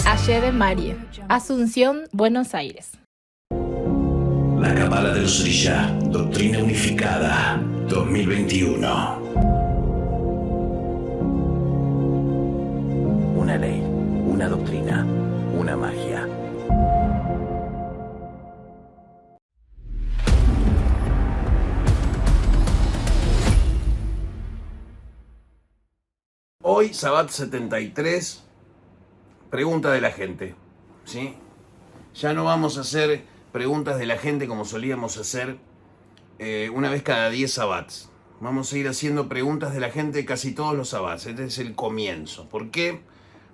Ayer de María, Asunción, Buenos Aires. La Cábala del Srisha, Doctrina Unificada, 2021. Una ley, una doctrina, una magia. Hoy, Sabbat 73, pregunta de la gente, ¿sí? Ya no vamos a hacer preguntas de la gente como solíamos hacer una vez cada 10 sabbats. Vamos a ir haciendo preguntas de la gente casi todos los sabbats. Este es el comienzo. ¿Por qué?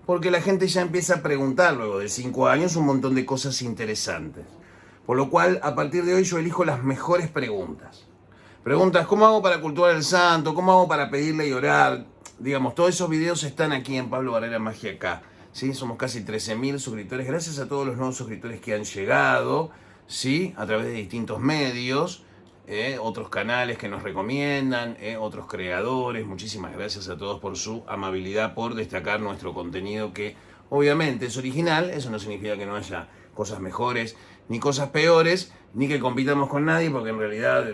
Porque la gente ya empieza a preguntar luego de 5 años un montón de cosas interesantes. Por lo cual, a partir de hoy yo elijo las mejores preguntas. Preguntas, ¿cómo hago para cultuar al santo? ¿Cómo hago para pedirle y orar? Digamos, todos esos videos están aquí en Pablo Barrera Magia Acá. ¿Sí? Somos casi 13.000 suscriptores. Gracias a todos los nuevos suscriptores que han llegado, ¿sí? A través de distintos medios, otros canales que nos recomiendan, otros creadores. Muchísimas gracias a todos por su amabilidad, por destacar nuestro contenido, que obviamente es original. Eso no significa que no haya cosas mejores ni cosas peores, ni que compitamos con nadie, porque en realidad,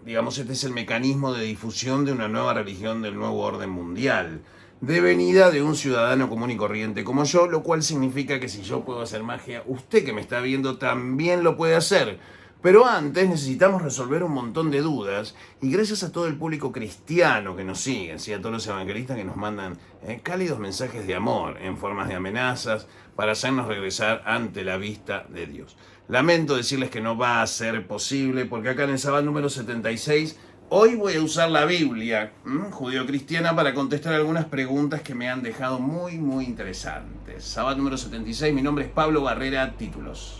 digamos, este es el mecanismo de difusión de una nueva religión, del nuevo orden mundial, de venida de un ciudadano común y corriente como yo, lo cual significa que si yo puedo hacer magia, usted que me está viendo también lo puede hacer. Pero antes necesitamos resolver un montón de dudas, y gracias a todo el público cristiano que nos sigue, ¿sí? A todos los evangelistas que nos mandan cálidos mensajes de amor en formas de amenazas para hacernos regresar ante la vista de Dios. Lamento decirles que no va a ser posible, porque acá en el Sabbat número 76... hoy voy a usar la Biblia judío-cristiana para contestar algunas preguntas que me han dejado muy interesantes. Sabbat número 76, mi nombre es Pablo Barrera, títulos.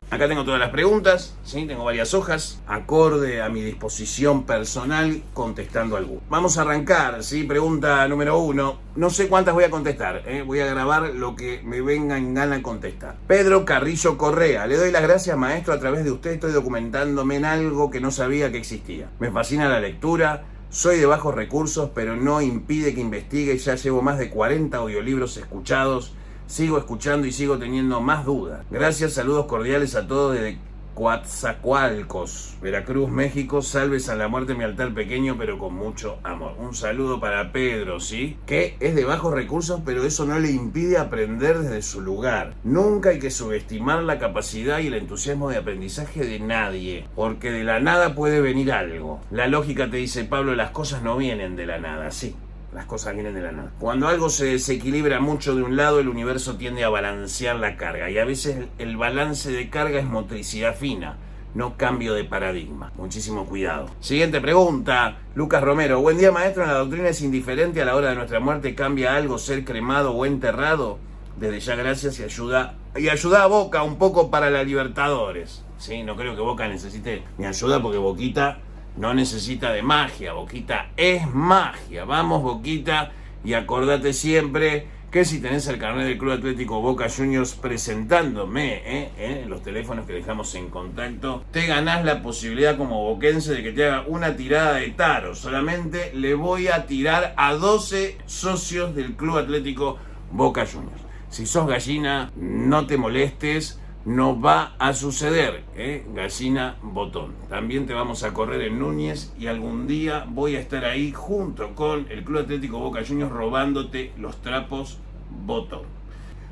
Acá tengo todas las preguntas, ¿sí? Tengo varias hojas, acorde a mi disposición personal, contestando algunas. Vamos a arrancar, ¿sí? Pregunta número 1. No sé cuántas voy a contestar, voy a grabar lo que me venga en gana contestar. Pedro Carrillo Correa. Le doy las gracias, maestro. A través de usted estoy documentándome en algo que no sabía que existía. Me fascina la lectura. Soy de bajos recursos, pero no impide que investigue. Ya llevo más de 40 audiolibros escuchados. Sigo escuchando y sigo teniendo más dudas. Gracias, saludos cordiales a todos desde Coatzacoalcos, Veracruz, México. Salves a la muerte mi altar pequeño, pero con mucho amor. Un saludo para Pedro, ¿sí? Que es de bajos recursos, pero eso no le impide aprender desde su lugar. Nunca hay que subestimar la capacidad y el entusiasmo de aprendizaje de nadie, porque de la nada puede venir algo. La lógica te dice, Pablo, las cosas no vienen de la nada, sí. Las cosas vienen de la nada. Cuando algo se desequilibra mucho de un lado, el universo tiende a balancear la carga. Y a veces el balance de carga es motricidad fina, no cambio de paradigma. Muchísimo cuidado. Siguiente pregunta. Lucas Romero. Buen día, maestro. ¿En la doctrina es indiferente a la hora de nuestra muerte? ¿Cambia algo ser cremado o enterrado? Desde ya gracias y ayuda a Boca un poco para la Libertadores. Sí, no creo que Boca necesite mi ayuda, porque Boquita no necesita de magia. Boquita es magia. Vamos, Boquita, y acordate siempre que si tenés el carnet del Club Atlético Boca Juniors presentándome los teléfonos que dejamos en contacto, te ganás la posibilidad como boquense de que te haga una tirada de tarot. Solamente le voy a tirar a 12 socios del Club Atlético Boca Juniors. Si sos gallina, no te molestes. No va a suceder, gallina botón. También te vamos a correr en Núñez, y algún día voy a estar ahí junto con el Club Atlético Boca Juniors robándote los trapos botón.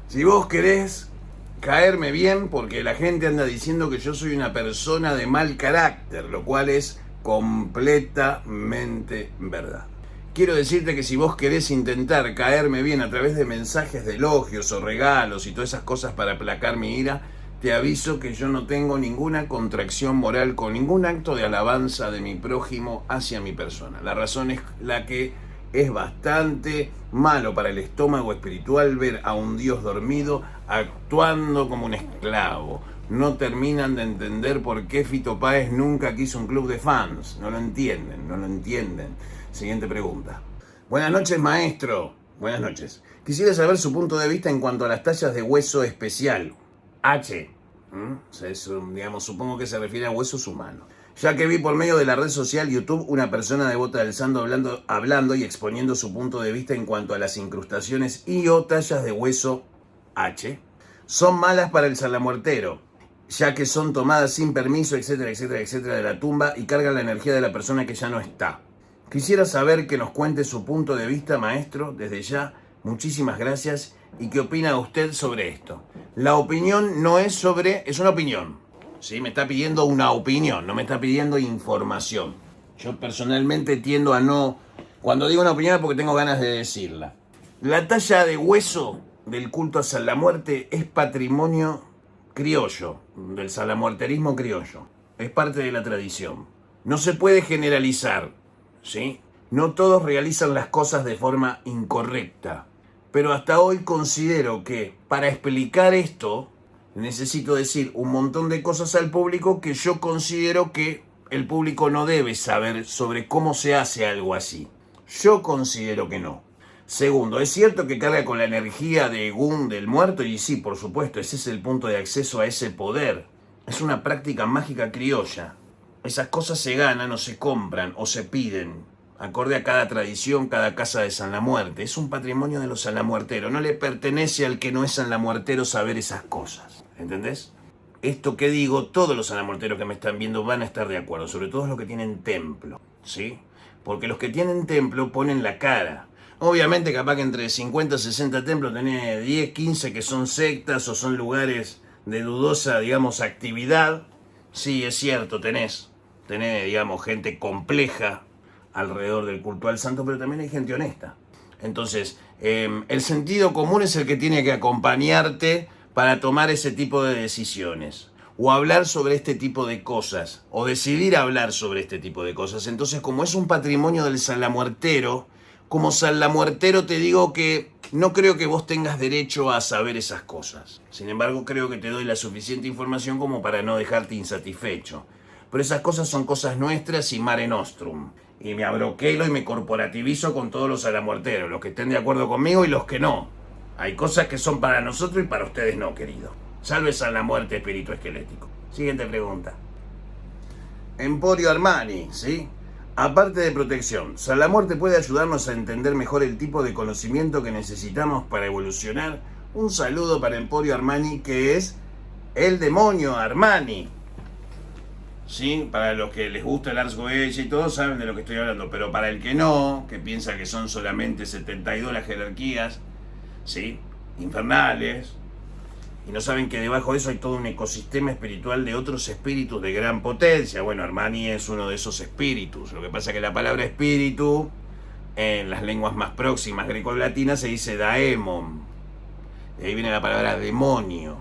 Si vos querés caerme bien porque la gente anda diciendo que yo soy una persona de mal carácter, lo cual es completamente verdad. Quiero decirte que si vos querés intentar caerme bien a través de mensajes de elogios o regalos y todas esas cosas para aplacar mi ira, te aviso que yo no tengo ninguna contracción moral con ningún acto de alabanza de mi prójimo hacia mi persona. La razón es la que es bastante malo para el estómago espiritual ver a un Dios dormido actuando como un esclavo. No terminan de entender por qué Fito Páez nunca quiso un club de fans. No lo entienden. Siguiente pregunta. Buenas noches, maestro. Buenas noches. Quisiera saber su punto de vista en cuanto a las tallas de hueso especial. H. Supongo que se refiere a huesos humanos. Ya que vi por medio de la red social YouTube una persona devota del santo hablando y exponiendo su punto de vista en cuanto a las incrustaciones y o tallas de hueso H. Son malas para el salamuertero, ya que son tomadas sin permiso, etcétera, etcétera, etcétera, de la tumba y cargan la energía de la persona que ya no está. Quisiera saber que nos cuente su punto de vista, maestro, desde ya. Muchísimas gracias. ¿Y qué opina usted sobre esto? La opinión no es es una opinión. ¿Sí? Me está pidiendo una opinión, no me está pidiendo información. Yo personalmente tiendo a no... Cuando digo una opinión es porque tengo ganas de decirla. La talla de hueso del culto a San la Muerte es patrimonio criollo, del salamuerterismo criollo. Es parte de la tradición. No se puede generalizar, ¿sí? No todos realizan las cosas de forma incorrecta. Pero hasta hoy considero que para explicar esto necesito decir un montón de cosas al público que yo considero que el público no debe saber sobre cómo se hace algo así. Yo considero que no. Segundo, es cierto que carga con la energía de Egún del muerto y sí, por supuesto, ese es el punto de acceso a ese poder. Es una práctica mágica criolla. Esas cosas se ganan o se compran o se piden. Acorde a cada tradición, cada casa de San la Muerte. Es un patrimonio de los sanlamuerteros. No le pertenece al que no es sanlamuertero saber esas cosas. ¿Entendés? Esto que digo, todos los sanlamuerteros que me están viendo van a estar de acuerdo. Sobre todo los que tienen templo. ¿Sí? Porque los que tienen templo ponen la cara. Obviamente capaz que entre 50 y 60 templos tenés 10, 15 que son sectas o son lugares de dudosa, digamos, actividad. Sí, es cierto, tenés, digamos, gente compleja alrededor del culto al santo, pero también hay gente honesta. Entonces, el sentido común es el que tiene que acompañarte para tomar ese tipo de decisiones, o hablar sobre este tipo de cosas, o decidir hablar sobre este tipo de cosas. Entonces, como es un patrimonio del sanlamuertero, como sanlamuertero te digo que no creo que vos tengas derecho a saber esas cosas. Sin embargo, creo que te doy la suficiente información como para no dejarte insatisfecho. Pero esas cosas son cosas nuestras y mare nostrum. Y me abroquelo y me corporativizo con todos los sanlamuerteros, los que estén de acuerdo conmigo y los que no. Hay cosas que son para nosotros y para ustedes no, querido. Salve San la Muerte, espíritu esquelético. Siguiente pregunta. Emporio Armani, ¿sí? Aparte de protección, ¿San la Muerte puede ayudarnos a entender mejor el tipo de conocimiento que necesitamos para evolucionar? Un saludo para Emporio Armani, que es el demonio Armani. Sí, para los que les gusta el Ars Goetia y todos saben de lo que estoy hablando, pero para el que no, que piensa que son solamente 72 las jerarquías, ¿sí? Infernales, y no saben que debajo de eso hay todo un ecosistema espiritual de otros espíritus de gran potencia. Bueno, Armani es uno de esos espíritus. Lo que pasa es que la palabra espíritu, en las lenguas más próximas grecolatinas, se dice daemon. De ahí viene la palabra demonio.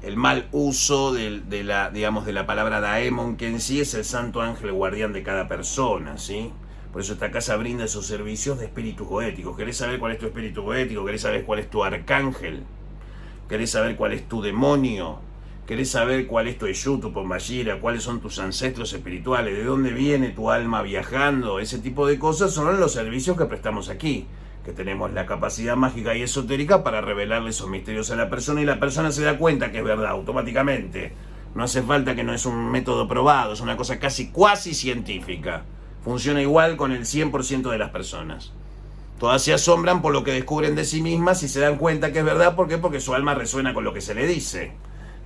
El mal uso de la palabra daemon, que en sí es el santo ángel guardián de cada persona, ¿sí? Por eso esta casa brinda esos servicios de espíritus goéticos. ¿Querés saber cuál es tu espíritu goético? ¿Querés saber cuál es tu arcángel? ¿Querés saber cuál es tu demonio? ¿Querés saber cuál es tu Eshu, tu Pombayira? ¿Cuáles son tus ancestros espirituales? ¿De dónde viene tu alma viajando? Ese tipo de cosas son los servicios que prestamos aquí, que tenemos la capacidad mágica y esotérica para revelarle esos misterios a la persona, y la persona se da cuenta que es verdad automáticamente. No hace falta, que no es un método probado, es una cosa casi cuasi científica. Funciona igual con el 100% de las personas. Todas se asombran por lo que descubren de sí mismas y se dan cuenta que es verdad. ¿Por qué? Porque su alma resuena con lo que se le dice.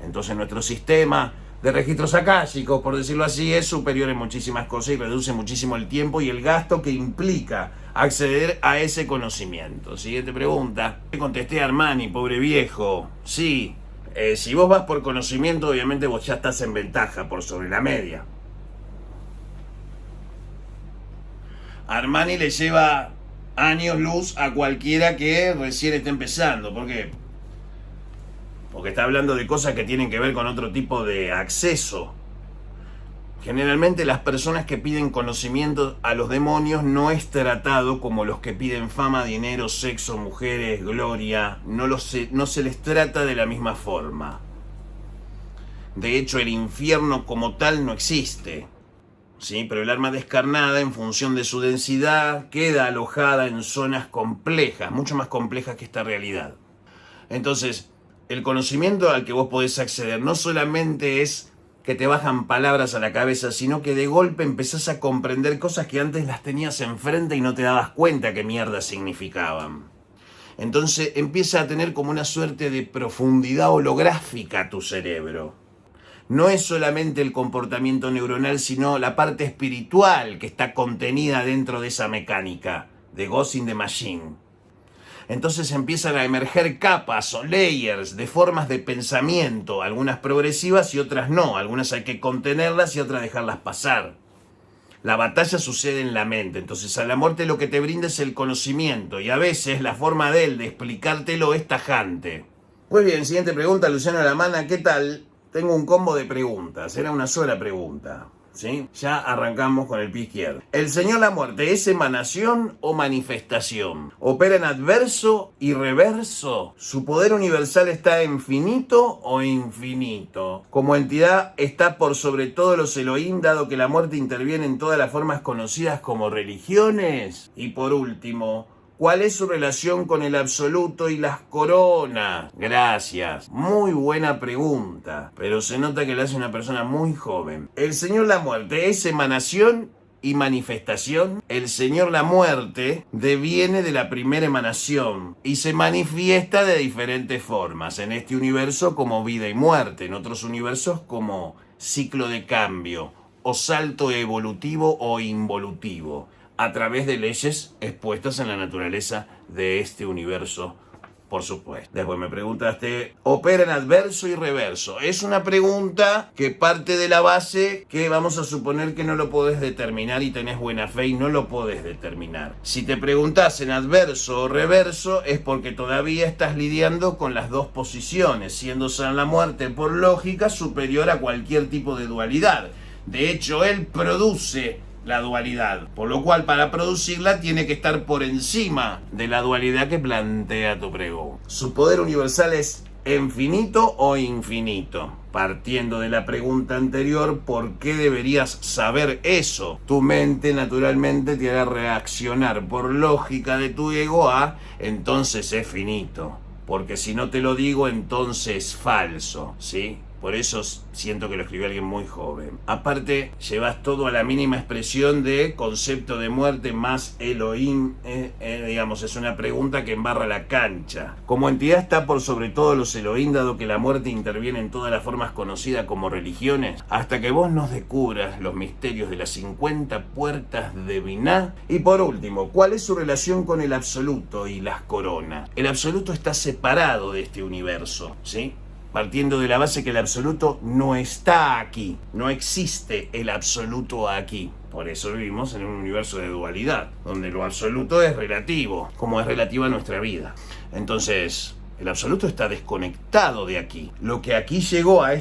Entonces nuestro sistema de registros akáshicos, por decirlo así, es superior en muchísimas cosas y reduce muchísimo el tiempo y el gasto que implica acceder a ese conocimiento. Siguiente pregunta. Contesté a Armani, pobre viejo. Sí, Si vos vas por conocimiento, obviamente vos ya estás en ventaja por sobre la media. Armani le lleva años luz a cualquiera que recién esté empezando. ¿Por qué? Porque está hablando de cosas que tienen que ver con otro tipo de acceso. Generalmente las personas que piden conocimiento a los demonios no es tratado como los que piden fama, dinero, sexo, mujeres, gloria. No se les trata de la misma forma. De hecho, el infierno como tal no existe. ¿Sí? Pero el alma descarnada, en función de su densidad, queda alojada en zonas complejas, mucho más complejas que esta realidad. Entonces, el conocimiento al que vos podés acceder no solamente es que te bajan palabras a la cabeza, sino que de golpe empezás a comprender cosas que antes las tenías enfrente y no te dabas cuenta qué mierda significaban. Entonces empieza a tener como una suerte de profundidad holográfica tu cerebro. No es solamente el comportamiento neuronal, sino la parte espiritual que está contenida dentro de esa mecánica de Ghost in the Machine. Entonces empiezan a emerger capas o layers de formas de pensamiento, algunas progresivas y otras no. Algunas hay que contenerlas y otras dejarlas pasar. La batalla sucede en la mente, entonces a la muerte lo que te brinda es el conocimiento y a veces la forma de él de explicártelo es tajante. Muy bien, siguiente pregunta, Luciano Alamana, ¿qué tal? Tengo un combo de preguntas, era una sola pregunta. ¿Sí? Ya arrancamos con el pie izquierdo. ¿El Señor la muerte es emanación o manifestación? ¿Opera en adverso y reverso? ¿Su poder universal está en finito o infinito? Como entidad está por sobre todos los Elohim, dado que la muerte interviene en todas las formas conocidas como religiones. Y por último, ¿cuál es su relación con el absoluto y las coronas? Gracias. Muy buena pregunta, pero se nota que la hace una persona muy joven. ¿El Señor la muerte es emanación y manifestación? El Señor la muerte deviene de la primera emanación y se manifiesta de diferentes formas. En este universo como vida y muerte, en otros universos como ciclo de cambio o salto evolutivo o involutivo, a través de leyes expuestas en la naturaleza de este universo, por supuesto. Después me preguntaste, ¿opera en adverso y reverso? Es una pregunta que parte de la base que vamos a suponer que no lo podés determinar y tenés buena fe y no lo podés determinar. Si te preguntás en adverso o reverso es porque todavía estás lidiando con las dos posiciones, siendo San la muerte por lógica superior a cualquier tipo de dualidad. De hecho, él produce la dualidad, por lo cual para producirla tiene que estar por encima de la dualidad que plantea tu pregunta. ¿Su poder universal es infinito o infinito? Partiendo de la pregunta anterior, ¿por qué deberías saber eso? Tu mente naturalmente te hará reaccionar por lógica de tu ego a entonces es finito, porque si no te lo digo entonces es falso, ¿sí? Por eso siento que lo escribió alguien muy joven. Aparte, llevas todo a la mínima expresión de concepto de muerte más Elohim. Digamos, es una pregunta que embarra la cancha. Como entidad está por sobre todo los Elohim, dado que la muerte interviene en todas las formas conocidas como religiones, hasta que vos nos descubras los misterios de las 50 puertas de Binah. Y por último, ¿cuál es su relación con el absoluto y las coronas? El absoluto está separado de este universo, ¿sí? Partiendo de la base que el absoluto no está aquí, no existe el absoluto aquí. Por eso vivimos en un universo de dualidad, donde lo absoluto es relativo, como es relativa nuestra vida. Entonces, el absoluto está desconectado de aquí. Lo que aquí llegó a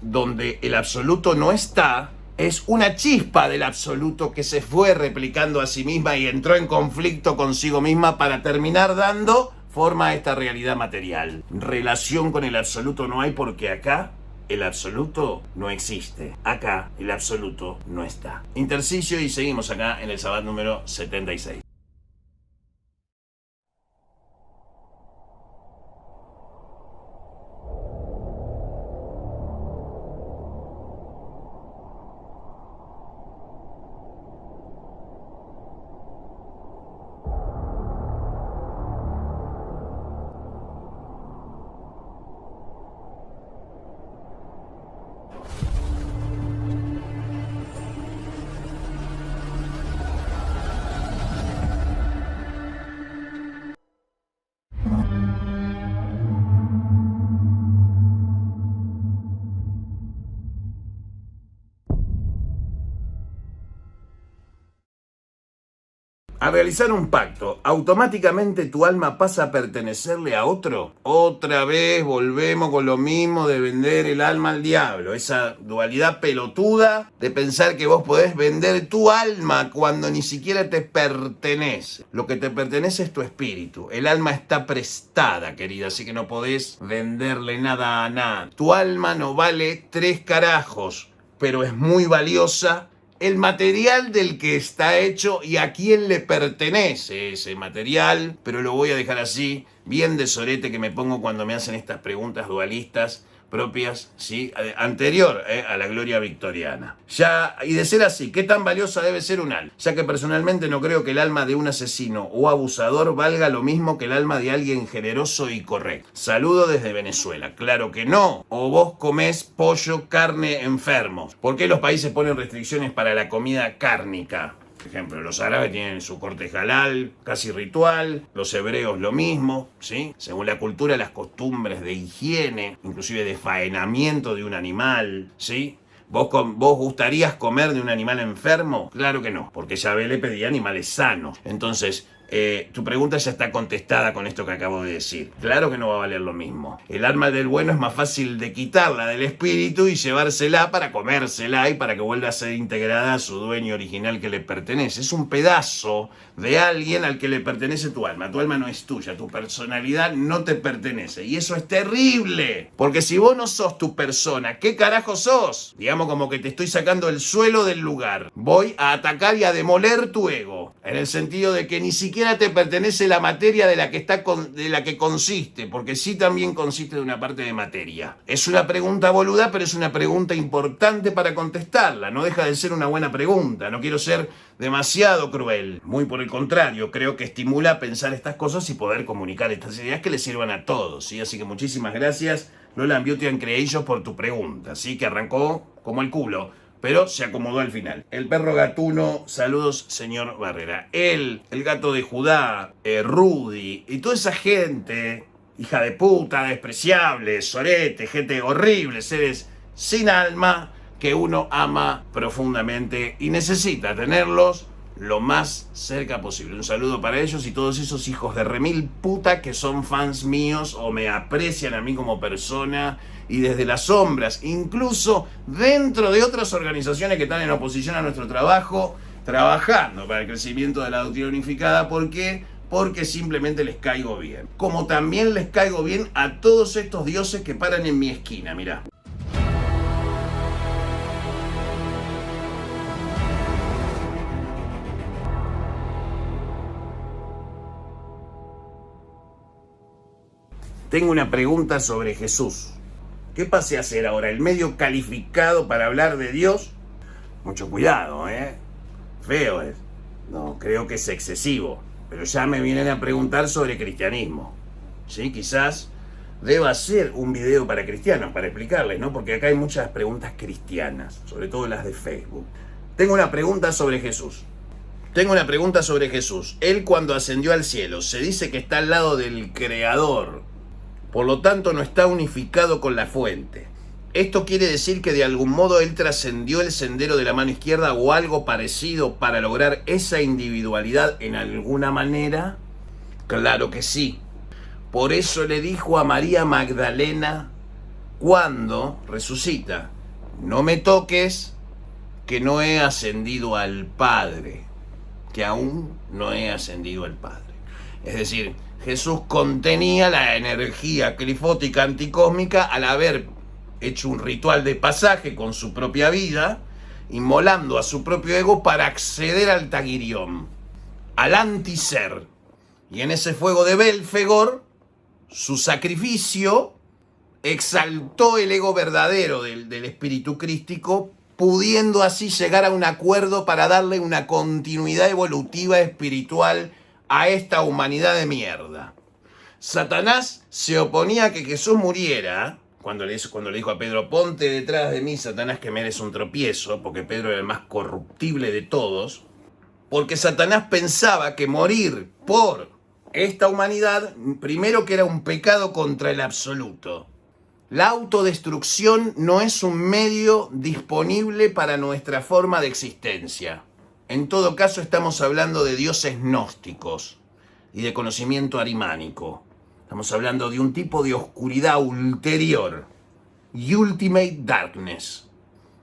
donde el absoluto no está, es una chispa del absoluto que se fue replicando a sí misma y entró en conflicto consigo misma para terminar dando forma a esta realidad material. Relación con el absoluto no hay porque acá el absoluto no existe. Acá el absoluto no está. Intersticio y seguimos acá en el Sabbat número 76. Al realizar un pacto, ¿automáticamente tu alma pasa a pertenecerle a otro? Otra vez volvemos con lo mismo de vender el alma al diablo. Esa dualidad pelotuda de pensar que vos podés vender tu alma cuando ni siquiera te pertenece. Lo que te pertenece es tu espíritu. El alma está prestada, querida, así que no podés venderle nada a nada. Tu alma no vale 3 carajos, pero es muy valiosa el material del que está hecho y a quién le pertenece ese material, pero lo voy a dejar así, bien de sorete que me pongo cuando me hacen estas preguntas dualistas propias, ¿sí? Anterior a la gloria victoriana. Ya, y de ser así, ¿qué tan valiosa debe ser un alma? Ya que personalmente no creo que el alma de un asesino o abusador valga lo mismo que el alma de alguien generoso y correcto. Saludo desde Venezuela. Claro que no. O vos comés pollo, carne, enfermos. ¿Por qué los países ponen restricciones para la comida cárnica? Por ejemplo, los árabes tienen su corte halal, casi ritual, los hebreos lo mismo, ¿sí? Según la cultura, las costumbres de higiene, inclusive de faenamiento de un animal, ¿sí? ¿Vos gustarías comer de un animal enfermo? Claro que no, porque Yahvé le pedía animales sanos. Entonces, tu pregunta ya está contestada con esto que acabo de decir. Claro que no va a valer lo mismo. El alma del bueno es más fácil de quitarla del espíritu y llevársela para comérsela y para que vuelva a ser integrada a su dueño original que le pertenece. Es un pedazo de alguien al que le pertenece tu alma. Tu alma no es tuya, tu personalidad no te pertenece. Y eso es terrible, porque si vos no sos tu persona, ¿qué carajo sos? Digamos como que te estoy sacando el suelo del lugar. Voy a atacar y a demoler tu ego, en el sentido de que ni siquiera te pertenece la materia de la que consiste, porque sí también consiste de una parte de materia. Es una pregunta boluda, pero es una pregunta importante para contestarla. No deja de ser una buena pregunta. No quiero ser demasiado cruel. Muy por el contrario, creo que estimula a pensar estas cosas y poder comunicar estas ideas que les sirvan a todos, ¿sí? Así que muchísimas gracias, Lola Beauty Creation, por tu pregunta, ¿sí? Que arrancó como el culo, pero se acomodó al final. El perro gatuno, saludos señor Barrera. El gato de Judá, Rudy y toda esa gente, hija de puta, despreciable, sorete, gente horrible, seres sin alma, que uno ama profundamente y necesita tenerlos lo más cerca posible. Un saludo para ellos y todos esos hijos de remil puta que son fans míos o me aprecian a mí como persona, y desde las sombras, incluso dentro de otras organizaciones que están en oposición a nuestro trabajo, trabajando para el crecimiento de la doctrina unificada. ¿Por qué? Porque simplemente les caigo bien. Como también les caigo bien a todos estos dioses que paran en mi esquina, mirá. Tengo una pregunta sobre Jesús. ¿Qué pase a hacer ahora? ¿El medio calificado para hablar de Dios? Mucho cuidado, Feo es. No, creo que es excesivo. Pero ya me vienen a preguntar sobre cristianismo. ¿Sí? Quizás deba hacer un video para cristianos, para explicarles, ¿no? Porque acá hay muchas preguntas cristianas, sobre todo las de Facebook. Tengo una pregunta sobre Jesús. Él, cuando ascendió al cielo, se dice que está al lado del Creador. Por lo tanto, no está unificado con la fuente. ¿Esto quiere decir que de algún modo él trascendió el sendero de la mano izquierda o algo parecido para lograr esa individualidad en alguna manera? Claro que sí. Por eso le dijo a María Magdalena cuando resucita: no me toques, que no he ascendido al Padre, que aún no he ascendido al Padre. Es decir, Jesús contenía la energía clifótica anticósmica al haber hecho un ritual de pasaje con su propia vida, inmolando a su propio ego para acceder al Tagirión, al antiser. Y en ese fuego de Belfegor, su sacrificio exaltó el ego verdadero del espíritu crístico, pudiendo así llegar a un acuerdo para darle una continuidad evolutiva espiritual a esta humanidad de mierda. Satanás se oponía a que Jesús muriera. Cuando le dijo a Pedro: ponte detrás de mí, Satanás, que me eres un tropiezo, porque Pedro era el más corruptible de todos, porque Satanás pensaba que morir por esta humanidad, primero, que era un pecado contra el absoluto. La autodestrucción no es un medio disponible para nuestra forma de existencia. En todo caso estamos hablando de dioses gnósticos y de conocimiento arimánico. Estamos hablando de un tipo de oscuridad ulterior y ultimate darkness.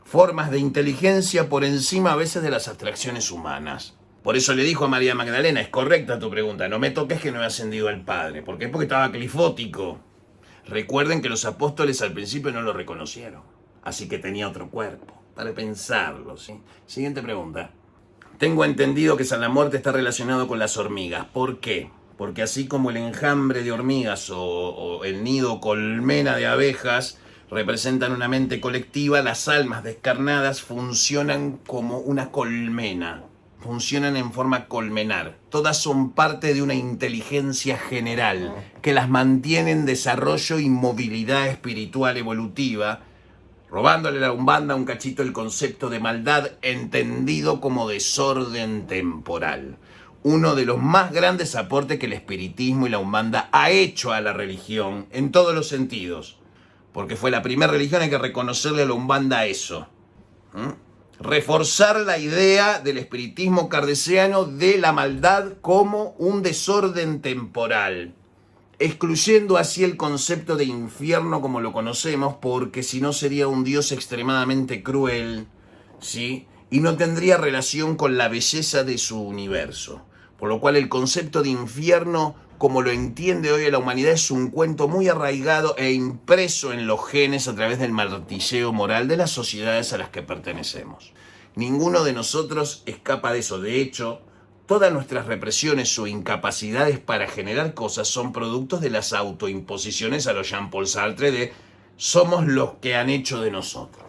Formas de inteligencia por encima a veces de las abstracciones humanas. Por eso le dijo a María Magdalena, es correcta tu pregunta, no me toques que no he ascendido al Padre. Porque estaba clifótico. Recuerden que los apóstoles al principio no lo reconocieron. Así que tenía otro cuerpo, para pensarlo, ¿sí? Siguiente pregunta. Tengo entendido que San la Muerte está relacionado con las hormigas. ¿Por qué? Porque así como el enjambre de hormigas o el nido colmena de abejas representan una mente colectiva, las almas descarnadas funcionan como una colmena. Funcionan en forma colmenar. Todas son parte de una inteligencia general que las mantiene en desarrollo y movilidad espiritual evolutiva, robándole a la Umbanda un cachito el concepto de maldad entendido como desorden temporal. Uno de los más grandes aportes que el espiritismo y la Umbanda ha hecho a la religión en todos los sentidos. Porque fue la primera religión, hay que reconocerle a la Umbanda eso. Reforzar la idea del espiritismo kardeciano de la maldad como un desorden temporal, excluyendo así el concepto de infierno como lo conocemos, porque si no sería un Dios extremadamente cruel, ¿sí? Y no tendría relación con la belleza de su universo. Por lo cual el concepto de infierno, como lo entiende hoy la humanidad, es un cuento muy arraigado e impreso en los genes a través del martilleo moral de las sociedades a las que pertenecemos. Ninguno de nosotros escapa de eso. De hecho, todas nuestras represiones o incapacidades para generar cosas son productos de las autoimposiciones a los Jean-Paul Sartre de somos los que han hecho de nosotros.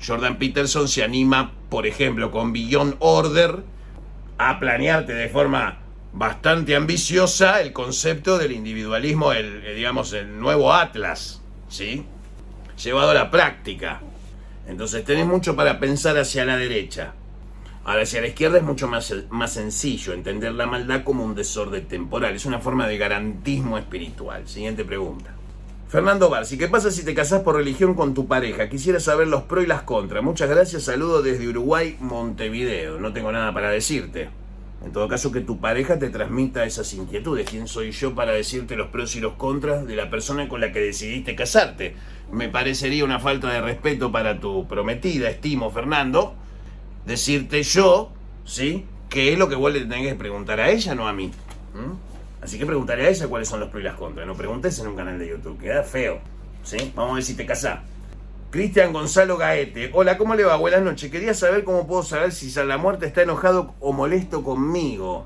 Jordan Peterson se anima, por ejemplo, con Beyond Order, a planearte de forma bastante ambiciosa el concepto del individualismo, el nuevo Atlas, ¿sí? Llevado a la práctica. Entonces tenés mucho para pensar hacia la derecha. Ahora, hacia la izquierda es mucho más sencillo entender la maldad como un desorden temporal. Es una forma de garantismo espiritual. Siguiente pregunta. Fernando Barsi, ¿qué pasa si te casás por religión con tu pareja? Quisiera saber los pros y las contras. Muchas gracias, saludo desde Uruguay, Montevideo. No tengo nada para decirte. En todo caso, que tu pareja te transmita esas inquietudes. ¿Quién soy yo para decirte los pros y los contras de la persona con la que decidiste casarte? Me parecería una falta de respeto para tu prometida, estimo, Fernando, decirte yo, ¿sí?, qué es lo que vos le tenés que preguntar a ella, no a mí. Así que preguntaré a ella cuáles son los pros y las contras. No preguntes en un canal de YouTube, queda feo, ¿sí? Vamos a ver si te casás. Cristian Gonzalo Gaete. Hola, ¿cómo le va? Buenas noches. Quería saber cómo puedo saber si San la Muerte está enojado o molesto conmigo.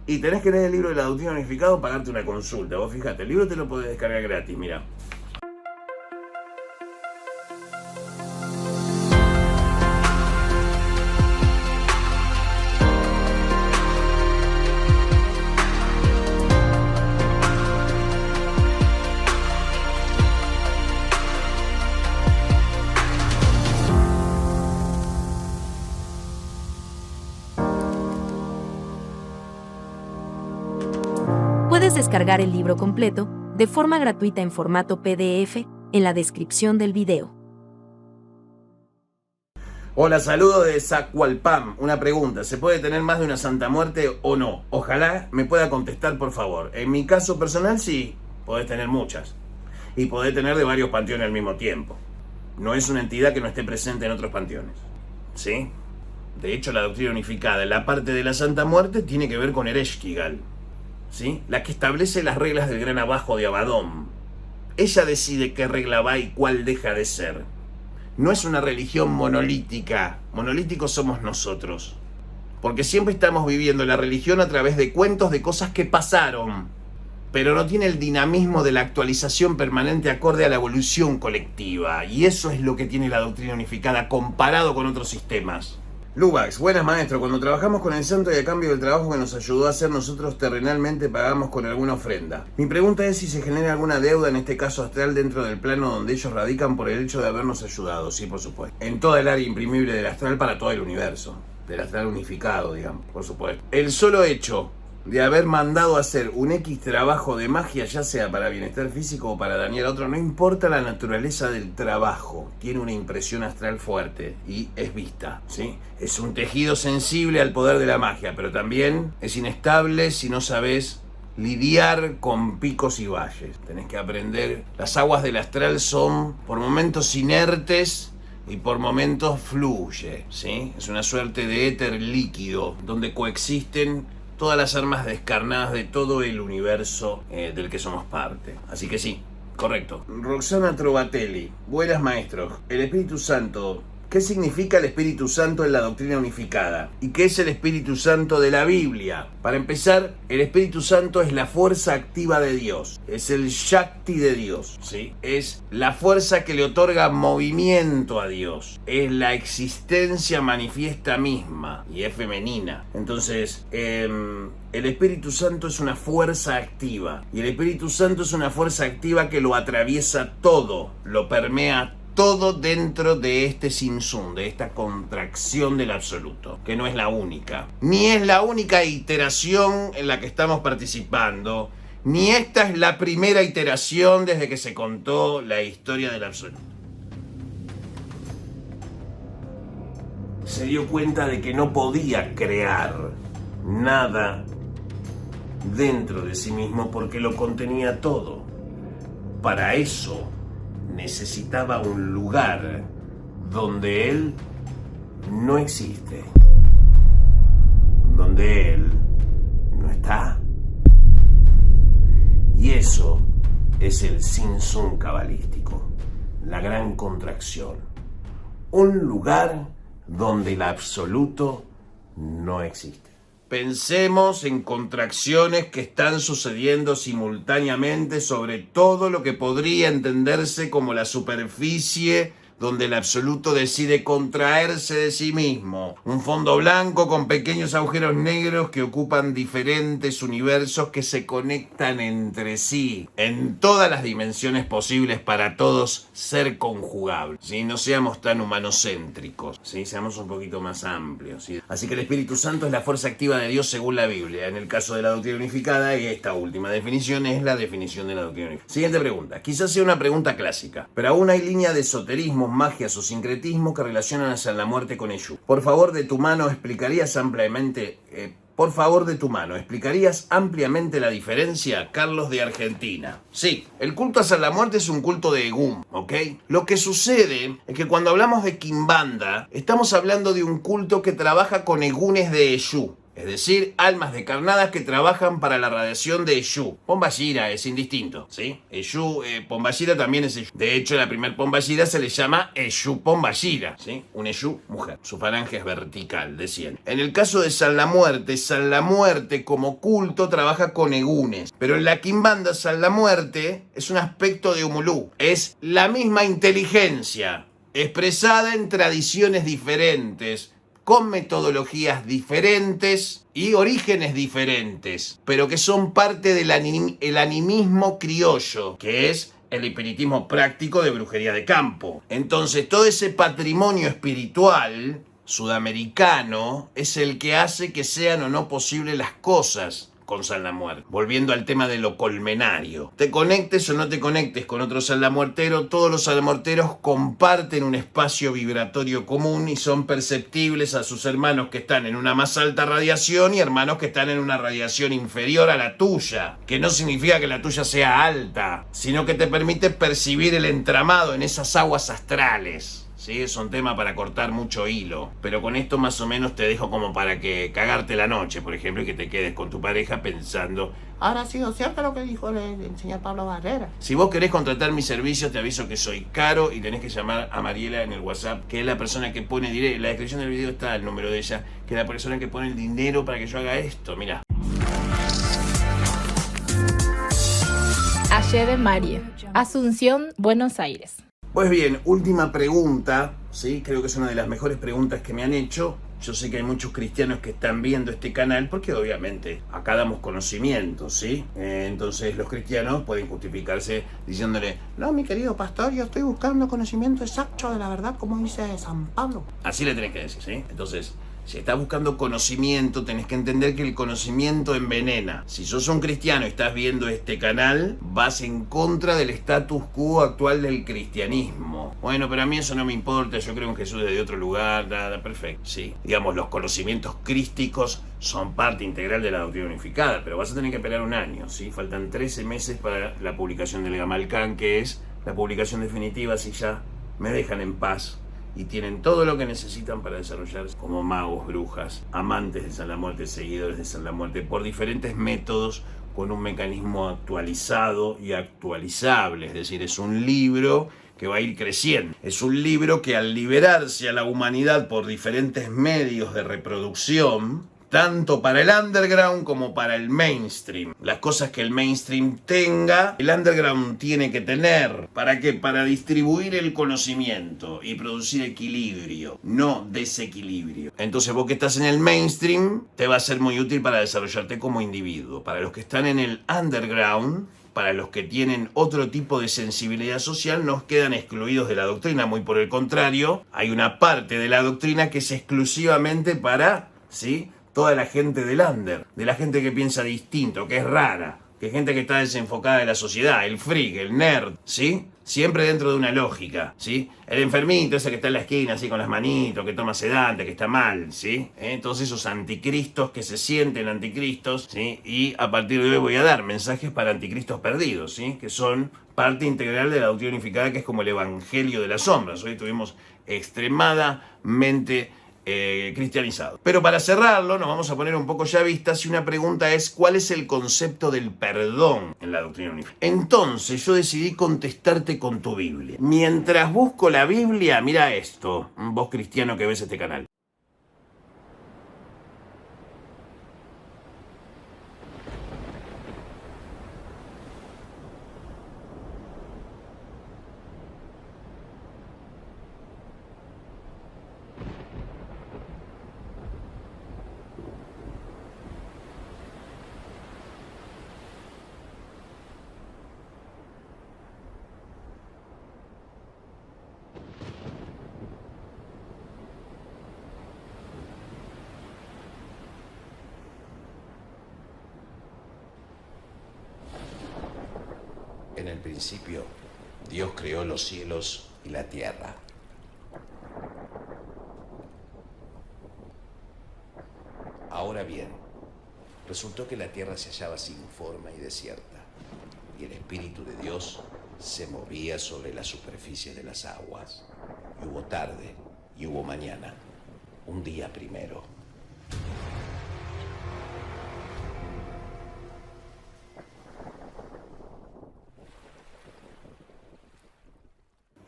Y tenés que leer el libro de la Doctrina Unificada o pagarte una consulta. Vos fíjate, el libro te lo podés descargar gratis, mira. Puedes descargar el libro completo, de forma gratuita en formato PDF, en la descripción del video. Hola, saludo de Zacualpam. Una pregunta, ¿se puede tener más de una Santa Muerte o no? Ojalá me pueda contestar, por favor. En mi caso personal, sí, podés tener muchas. Y podés tener de varios panteones al mismo tiempo. No es una entidad que no esté presente en otros panteones, ¿sí? De hecho, la Doctrina Unificada, la parte de la Santa Muerte, tiene que ver con Ereshkigal, ¿sí? La que establece las reglas del gran abajo de Abaddon. Ella decide qué regla va y cuál deja de ser. No es una religión monolítica. Monolíticos somos nosotros. Porque siempre estamos viviendo la religión a través de cuentos de cosas que pasaron. Pero no tiene el dinamismo de la actualización permanente acorde a la evolución colectiva. Y eso es lo que tiene la Doctrina Unificada comparado con otros sistemas. Lubax, buenas maestro, cuando trabajamos con el santo y a cambio del trabajo que nos ayudó a hacer nosotros terrenalmente pagamos con alguna ofrenda. Mi pregunta es si se genera alguna deuda, en este caso astral, dentro del plano donde ellos radican por el hecho de habernos ayudado. Sí, por supuesto. En toda el área imprimible del astral para todo el universo. Del astral unificado, digamos, por supuesto. El solo hecho de haber mandado a hacer un X trabajo de magia, ya sea para bienestar físico o para dañar a otro, no importa la naturaleza del trabajo, tiene una impresión astral fuerte y es vista, ¿sí? Es un tejido sensible al poder de la magia, pero también es inestable si no sabes lidiar con picos y valles. Tenés que aprender. Las aguas del astral son por momentos inertes y por momentos fluye, ¿sí? Es una suerte de éter líquido donde coexisten todas las armas descarnadas de todo el universo del que somos parte. Así que sí, correcto. Roxana Trovatelli, buenas maestros. El Espíritu Santo, ¿qué significa el Espíritu Santo en la doctrina unificada? ¿Y qué es el Espíritu Santo de la Biblia? Para empezar, el Espíritu Santo es la fuerza activa de Dios. Es el Shakti de Dios, ¿sí? Es la fuerza que le otorga movimiento a Dios. Es la existencia manifiesta misma y es femenina. Entonces, el Espíritu Santo es una fuerza activa. Y el Espíritu Santo es una fuerza activa que lo atraviesa todo, lo permea todo dentro de este simsum, de esta contracción del absoluto, que no es la única. Ni es la única iteración en la que estamos participando, ni esta es la primera iteración desde que se contó la historia del absoluto. Se dio cuenta de que no podía crear nada dentro de sí mismo porque lo contenía todo. Para eso necesitaba un lugar donde él no existe, donde él no está. Y eso es el simsum cabalístico, la gran contracción. Un lugar donde el absoluto no existe. Pensemos en contracciones que están sucediendo simultáneamente sobre todo lo que podría entenderse como la superficie donde el absoluto decide contraerse de sí mismo. Un fondo blanco con pequeños agujeros negros que ocupan diferentes universos que se conectan entre sí en todas las dimensiones posibles para todos ser conjugables. ¿Sí? No seamos tan humanocéntricos, ¿sí? Seamos un poquito más amplios, ¿sí? Así que el Espíritu Santo es la fuerza activa de Dios según la Biblia. En el caso de la doctrina unificada, y esta última definición es la definición de la doctrina unificada. Siguiente pregunta. Quizás sea una pregunta clásica, pero aún hay línea de esoterismo, magias o sincretismo que relacionan a la muerte con Eshu. Por favor, de tu mano, ¿explicarías ampliamente la diferencia? Carlos de Argentina. Sí, el culto a la muerte es un culto de Egún, ¿ok? Lo que sucede es que cuando hablamos de Kimbanda, estamos hablando de un culto que trabaja con Egúnes de Eshu. Es decir, almas decarnadas que trabajan para la radiación de Eshu. Pombayira es indistinto, ¿sí? Eshu, Pombayira también es Eshu. De hecho, la primer Pombayira se le llama Eshu Pombayira, ¿sí? Un Eshu mujer. Su falange es vertical, de 100. En el caso de San la Muerte como culto trabaja con Egunes. Pero en la Kimbanda, San la Muerte es un aspecto de Umulú. Es la misma inteligencia expresada en tradiciones diferentes, con metodologías diferentes y orígenes diferentes, pero que son parte del animismo criollo, que es el espiritismo práctico de brujería de campo. Entonces, todo ese patrimonio espiritual sudamericano es el que hace que sean o no posibles las cosas con San la Muerte. Volviendo al tema de lo colmenario. Te conectes o no te conectes con otro San la Muertero, todos los salmuerteros comparten un espacio vibratorio común y son perceptibles a sus hermanos que están en una más alta radiación y hermanos que están en una radiación inferior a la tuya. Que no significa que la tuya sea alta, sino que te permite percibir el entramado en esas aguas astrales. Sí, es un tema para cortar mucho hilo, pero con esto más o menos te dejo como para que cagarte la noche, por ejemplo, y que te quedes con tu pareja pensando: ¿habrá sido cierto lo que dijo el señor Pablo Barrera? Si vos querés contratar mis servicios, te aviso que soy caro y tenés que llamar a Mariela en el WhatsApp, que es la persona que pone dinero. En la descripción del video está el número de ella, que es la persona que pone el dinero para que yo haga esto. Mirá. Ayer de Marie, Asunción, Buenos Aires. Pues bien, última pregunta, ¿sí? Creo que es una de las mejores preguntas que me han hecho. Yo sé que hay muchos cristianos que están viendo este canal porque obviamente acá damos conocimiento, ¿sí? Entonces los cristianos pueden justificarse diciéndole: no, mi querido pastor, yo estoy buscando conocimiento exacto de la verdad como dice San Pablo. Así le tenés que decir, ¿sí? Entonces, Si estás buscando conocimiento, tenés que entender que el conocimiento envenena. Si sos un cristiano y estás viendo este canal, vas en contra del status quo actual del cristianismo. Bueno, pero a mí eso no me importa, yo creo en Jesús desde otro lugar, nada, perfecto. Sí, digamos, los conocimientos crísticos son parte integral de la doctrina unificada, pero vas a tener que esperar un año, ¿sí? Faltan 13 meses para la publicación del Gamalcán, que es la publicación definitiva, si ya me dejan en paz y tienen todo lo que necesitan para desarrollarse como magos, brujas, amantes de San la Muerte, seguidores de San la Muerte, por diferentes métodos, con un mecanismo actualizado y actualizable. Es decir, es un libro que va a ir creciendo. Es un libro que, al liberarse a la humanidad por diferentes medios de reproducción, tanto para el underground como para el mainstream. Las cosas que el mainstream tenga, el underground tiene que tener. ¿Para qué? Para distribuir el conocimiento y producir equilibrio, no desequilibrio. Entonces vos que estás en el mainstream, te va a ser muy útil para desarrollarte como individuo. Para los que están en el underground, para los que tienen otro tipo de sensibilidad social, nos quedan excluidos de la doctrina. Muy por el contrario, hay una parte de la doctrina que es exclusivamente para, ¿sí?, toda la gente del under, de la gente que piensa distinto, que es rara, que es gente que está desenfocada de la sociedad, el freak, el nerd, ¿sí? Siempre dentro de una lógica, ¿sí? El enfermito ese que está en la esquina, así con las manitos, que toma sedante, que está mal, ¿sí? Todos esos anticristos que se sienten anticristos, ¿sí? Y a partir de hoy voy a dar mensajes para anticristos perdidos, ¿sí? Que son parte integral de la doctrina unificada, que es como el evangelio de las sombras. Hoy estuvimos extremadamente cristianizado. Pero para cerrarlo, nos vamos a poner un poco yavistas y una pregunta es: ¿cuál es el concepto del perdón en la doctrina unificada? Entonces yo decidí contestarte con tu Biblia. Mientras busco la Biblia, mira esto, vos cristiano que ves este canal. En el principio, Dios creó los cielos y la tierra. Ahora bien, resultó que la tierra se hallaba sin forma y desierta, y el Espíritu de Dios se movía sobre la superficie de las aguas. Y hubo tarde y hubo mañana, un día primero.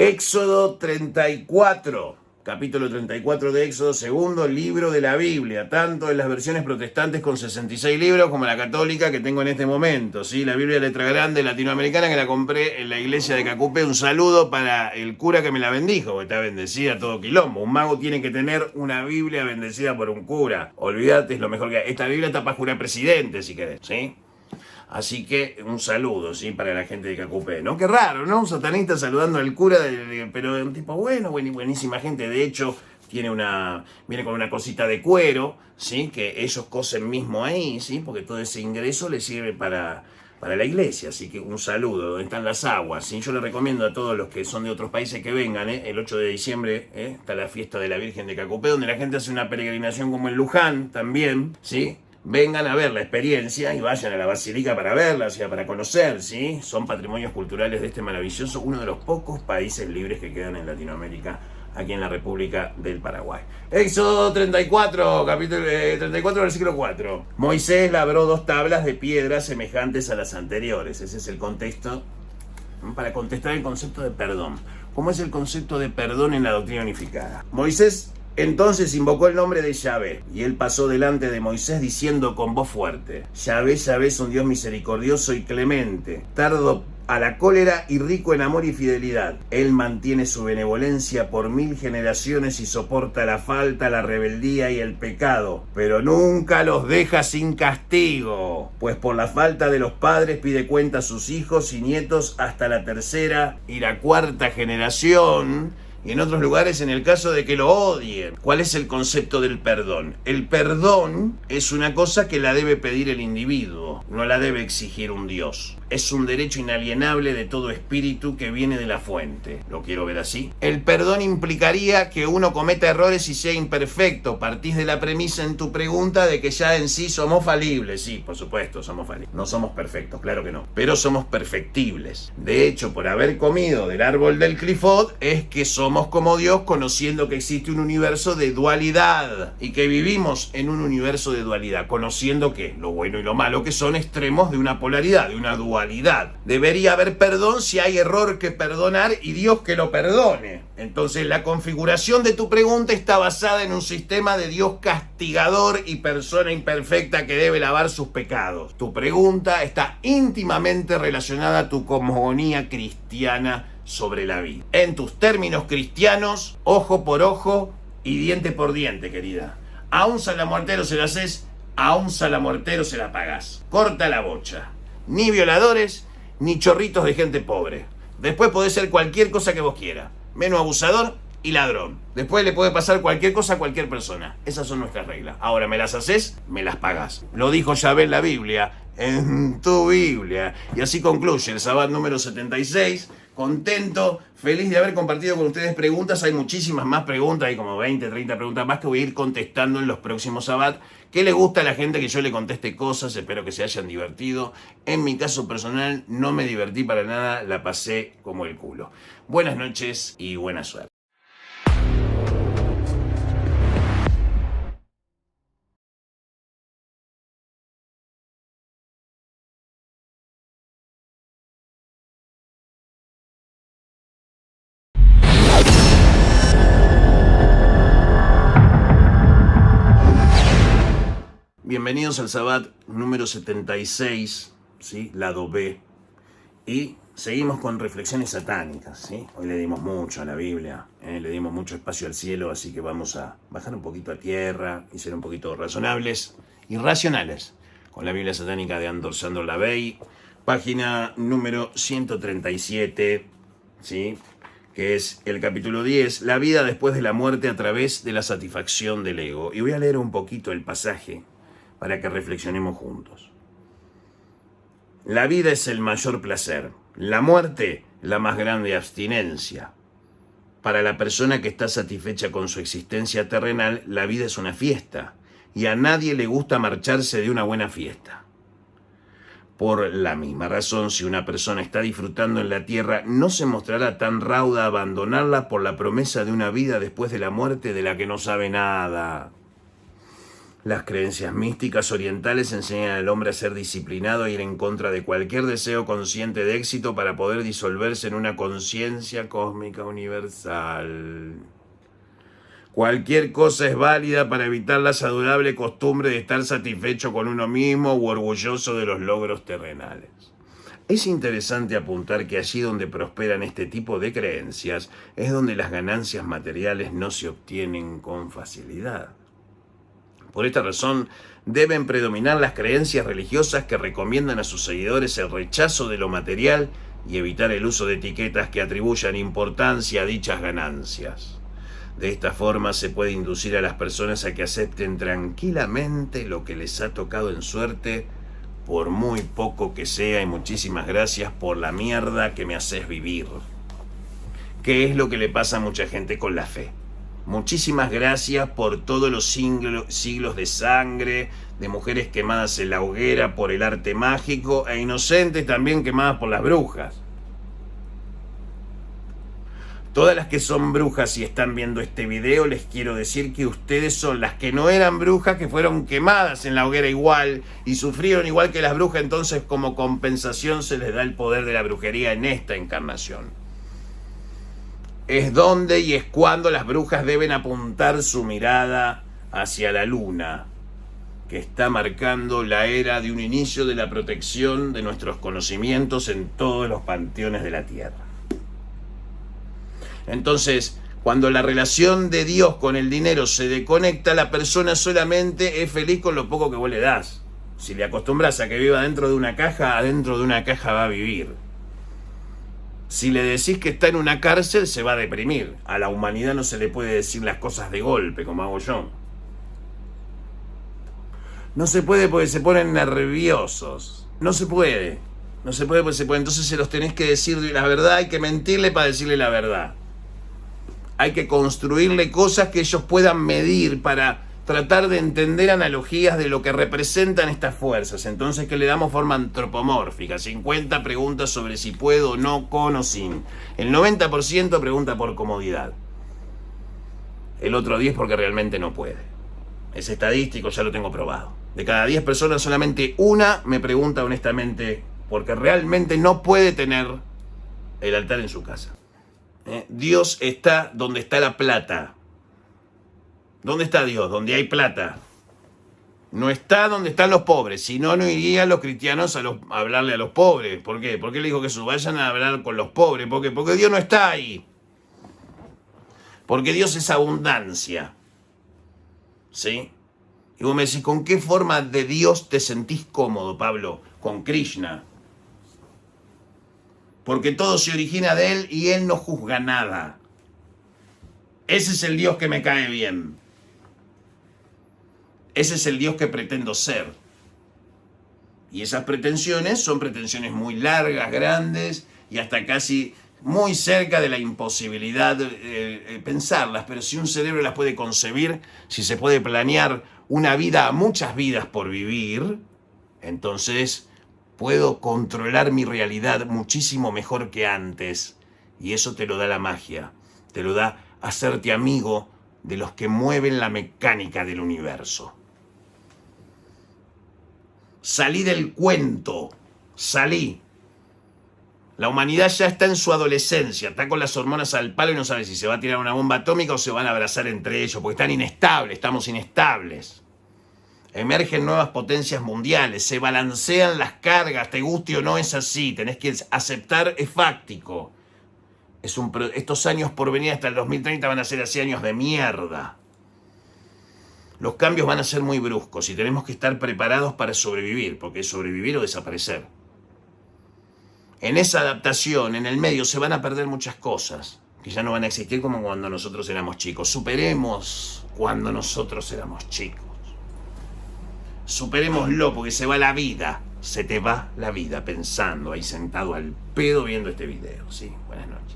Éxodo 34, capítulo 34 de Éxodo, segundo libro de la Biblia, tanto en las versiones protestantes con 66 libros como la católica que tengo en este momento, ¿sí? La Biblia letra grande latinoamericana que la compré en la iglesia de Cacupé. Un saludo para el cura que me la bendijo, que está bendecida todo quilombo. Un mago tiene que tener una Biblia bendecida por un cura. Olvídate, es lo mejor que hay. Esta Biblia está para jurar presidente, si querés, ¿sí? Así que un saludo, ¿sí?, para la gente de Cacupé, ¿no? Qué raro, ¿no? Un satanista saludando al cura, pero un tipo bueno, buenísima gente. De hecho, viene con una cosita de cuero, ¿sí?, que ellos cosen mismo ahí, ¿sí?, porque todo ese ingreso les sirve para la iglesia. Así que un saludo, donde están las aguas, ¿sí? Yo les recomiendo a todos los que son de otros países que vengan, ¿eh? El 8 de diciembre está la fiesta de la Virgen de Cacupé, donde la gente hace una peregrinación como en Luján también, ¿sí? Vengan a ver la experiencia y vayan a la basílica para verla, o sea, para conocer, ¿sí? Son patrimonios culturales de este maravilloso, uno de los pocos países libres que quedan en Latinoamérica, aquí en la República del Paraguay. Éxodo 34, capítulo 34, versículo 4. Moisés labró 2 tablas de piedra semejantes a las anteriores. Ese es el contexto para contestar el concepto de perdón. ¿Cómo es el concepto de perdón en la doctrina unificada? Moisés entonces invocó el nombre de Yahvé, y él pasó delante de Moisés diciendo con voz fuerte: Yahvé, Yahvé es un Dios misericordioso y clemente, tardo a la cólera y rico en amor y fidelidad. Él mantiene su benevolencia por 1000 generaciones y soporta la falta, la rebeldía y el pecado, pero nunca los deja sin castigo, pues por la falta de los padres pide cuenta a sus hijos y nietos hasta la 3ª y la 4ª generación. y en otros lugares en el caso de que lo odien. ¿Cuál es el concepto del perdón? El perdón es una cosa que la debe pedir el individuo, no la debe exigir un Dios. Es un derecho inalienable de todo espíritu que viene de la fuente. ¿Lo quiero ver así? El perdón implicaría que uno cometa errores y sea imperfecto. Partís de la premisa en tu pregunta de que ya en sí somos falibles. Sí, por supuesto, somos falibles. No somos perfectos, claro que no. Pero somos perfectibles. De hecho, por haber comido del árbol del Clifford, es que somos como Dios, conociendo que existe un universo de dualidad y que vivimos en un universo de dualidad, conociendo que lo bueno y lo malo que son extremos de una polaridad, de una dualidad. Debería haber perdón si hay error que perdonar y Dios que lo perdone. Entonces la configuración de tu pregunta está basada en un sistema de Dios castigador y persona imperfecta que debe lavar sus pecados. Tu pregunta está íntimamente relacionada a tu cosmogonía cristiana sobre la vida. En tus términos cristianos, ojo por ojo y diente por diente, querida. A un salamuertero se la haces, a un salamuertero se la pagás. Corta la bocha. Ni violadores, ni chorritos de gente pobre. Después podés ser cualquier cosa que vos quieras, menos abusador y ladrón. Después le puede pasar cualquier cosa a cualquier persona. Esas son nuestras reglas. Ahora me las haces, me las pagás. Lo dijo Yahvé en la Biblia, en tu Biblia. Y así concluye el Shabbat número 76. Contento, feliz de haber compartido con ustedes preguntas. Hay muchísimas más preguntas, hay como 20, 30 preguntas más que voy a ir contestando en los próximos Shabbat. ¿Qué le gusta a la gente que yo le conteste cosas? Espero que se hayan divertido. En mi caso personal no me divertí para nada, la pasé como el culo. Buenas noches y buena suerte. Bienvenidos al Shabbat número 76, ¿sí? Lado B. Y seguimos con reflexiones satánicas, ¿sí? Hoy le dimos mucho a la Biblia, le dimos mucho espacio al cielo, así que vamos a bajar un poquito a tierra y ser un poquito razonables y racionales con la Biblia satánica de Andor Sandor Lavey, página número 137, ¿sí? Que es el capítulo 10, la vida después de la muerte a través de la satisfacción del ego. Y voy a leer un poquito el pasaje para que reflexionemos juntos. La vida es el mayor placer, la muerte la más grande abstinencia. Para la persona que está satisfecha con su existencia terrenal, la vida es una fiesta, y a nadie le gusta marcharse de una buena fiesta. Por la misma razón, si una persona está disfrutando en la tierra, no se mostrará tan rauda a abandonarla por la promesa de una vida después de la muerte de la que no sabe nada. Las creencias místicas orientales enseñan al hombre a ser disciplinado e ir en contra de cualquier deseo consciente de éxito para poder disolverse en una conciencia cósmica universal. Cualquier cosa es válida para evitar la saludable costumbre de estar satisfecho con uno mismo u orgulloso de los logros terrenales. Es interesante apuntar que allí donde prosperan este tipo de creencias es donde las ganancias materiales no se obtienen con facilidad. Por esta razón, deben predominar las creencias religiosas que recomiendan a sus seguidores el rechazo de lo material y evitar el uso de etiquetas que atribuyan importancia a dichas ganancias. De esta forma se puede inducir a las personas a que acepten tranquilamente lo que les ha tocado en suerte, por muy poco que sea, y muchísimas gracias por la mierda que me haces vivir. ¿Qué es lo que le pasa a mucha gente con la fe? Muchísimas gracias por todos los siglos de sangre, de mujeres quemadas en la hoguera por el arte mágico e inocentes también quemadas por las brujas. Todas las que son brujas y están viendo este video, les quiero decir que ustedes son las que no eran brujas, que fueron quemadas en la hoguera igual y sufrieron igual que las brujas, entonces como compensación se les da el poder de la brujería en esta encarnación. Es donde y es cuando las brujas deben apuntar su mirada hacia la luna, que está marcando la era de un inicio de la protección de nuestros conocimientos en todos los panteones de la tierra. Entonces, cuando la relación de Dios con el dinero se desconecta, la persona solamente es feliz con lo poco que vos le das. Si le acostumbras a que viva dentro de una caja, adentro de una caja va a vivir. Si le decís que está en una cárcel, se va a deprimir. A la humanidad no se le puede decir las cosas de golpe, como hago yo. No se puede porque se ponen nerviosos. No se puede. No se puede porque se puede. Entonces se los tenés que decir la verdad. Hay que mentirle para decirle la verdad. Hay que construirle cosas que ellos puedan medir para tratar de entender analogías de lo que representan estas fuerzas. Entonces, que le damos forma antropomórfica. 50 preguntas sobre si puedo o no, con o sin. El 90% pregunta por comodidad. El otro 10 porque realmente no puede. Es estadístico, ya lo tengo probado. De cada 10 personas, solamente una me pregunta honestamente porque realmente no puede tener el altar en su casa. Dios está donde está la plata. ¿Dónde está Dios? Donde hay plata. No está donde están los pobres. Si no, no irían los cristianos a hablarle a los pobres. ¿Por qué? ¿Por qué le dijo Jesús? Vayan a hablar con los pobres. ¿Por qué? Porque Dios no está ahí. Porque Dios es abundancia. ¿Sí? Y vos me decís, ¿con qué forma de Dios te sentís cómodo, Pablo? Con Krishna. Porque todo se origina de Él y Él no juzga nada. Ese es el Dios que me cae bien. Ese es el Dios que pretendo ser. Y esas pretensiones son pretensiones muy largas, grandes y hasta casi muy cerca de la imposibilidad de pensarlas. Pero si un cerebro las puede concebir, si se puede planear una vida, muchas vidas por vivir, entonces puedo controlar mi realidad muchísimo mejor que antes. Y eso te lo da la magia, te lo da hacerte amigo de los que mueven la mecánica del universo. Salí del cuento, salí. La humanidad ya está en su adolescencia, está con las hormonas al palo y no sabe si se va a tirar una bomba atómica o se van a abrazar entre ellos, porque están inestables, estamos inestables. Emergen nuevas potencias mundiales, se balancean las cargas, te guste o no es así, tenés que aceptar, es fáctico. Estos años por venir hasta el 2030 van a ser así años de mierda. Los cambios van a ser muy bruscos y tenemos que estar preparados para sobrevivir, porque es sobrevivir o desaparecer. En esa adaptación, en el medio, se van a perder muchas cosas, que ya no van a existir como cuando nosotros éramos chicos. Superemos cuando nosotros éramos chicos. Superémoslo, porque se va la vida. Se te va la vida pensando ahí sentado al pedo viendo este video. Sí, buenas noches.